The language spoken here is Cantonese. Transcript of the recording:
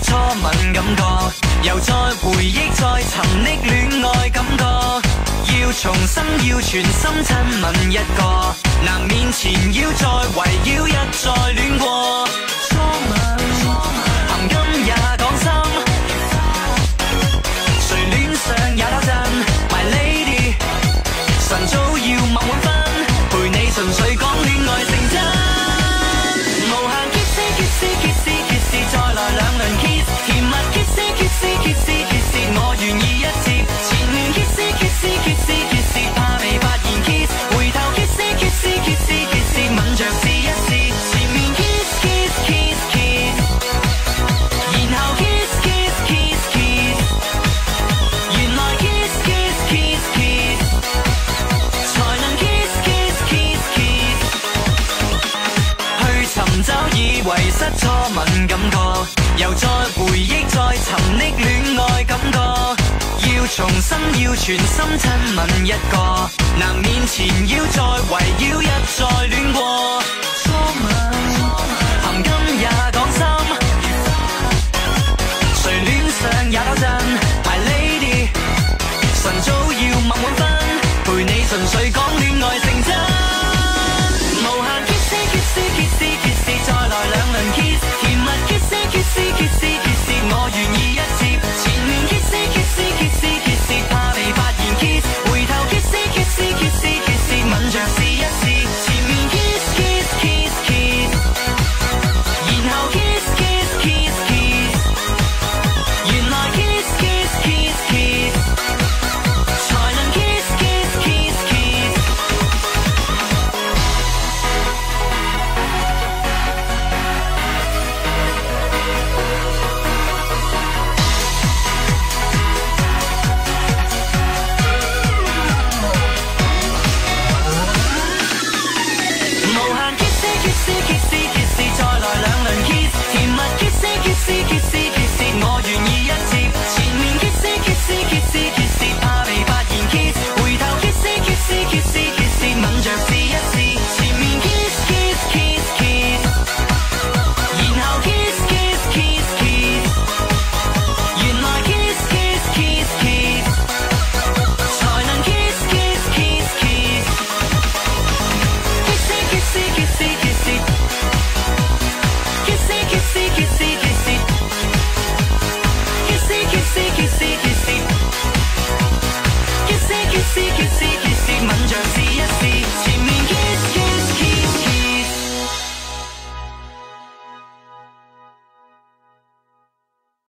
初吻感覺，又再回憶，再尋覓戀愛感覺。要重生，要全心親吻一個，男面前要再圍繞一再戀過。初吻，含金也講心，誰戀上也抖震 ，My lady， 晨早要默滿分，陪你純粹講戀愛成真。無限 kiss，再來兩輪 kiss， 甜蜜 kiss， 我願意一接。前面 kiss， 怕被發現 kiss， 回頭 kiss， 吻着試一試。前面 kiss， 然後 kiss， 原來 kiss， 才能 kiss， 去尋找以為失初吻感覺，又再回憶，再尋覓戀愛感覺。要重生，要全心親吻一個，男面前要再圍繞一再戀過。初吻，含金也講心，誰戀上也抖震 ，My lady， 晨早要默滿分，陪你純粹講戀愛成真。無限 kiss， 再來兩輪 kiss， 甜蜜 kiss， 我願意一接。前面 kiss， 怕被發現 kiss， 回頭 kiss， 吻着試一試。前面 kiss， 然後 kiss， 原來 kiss， 才能 kiss。再來兩輪 kiss， 甜蜜 kiss， 我願意一接。前面 kiss， 怕被發現 kiss， 回頭 kiss， 吻着試一試。前面 kiss， 然後 kiss， 原來 kiss， 才能 kiss， kiss。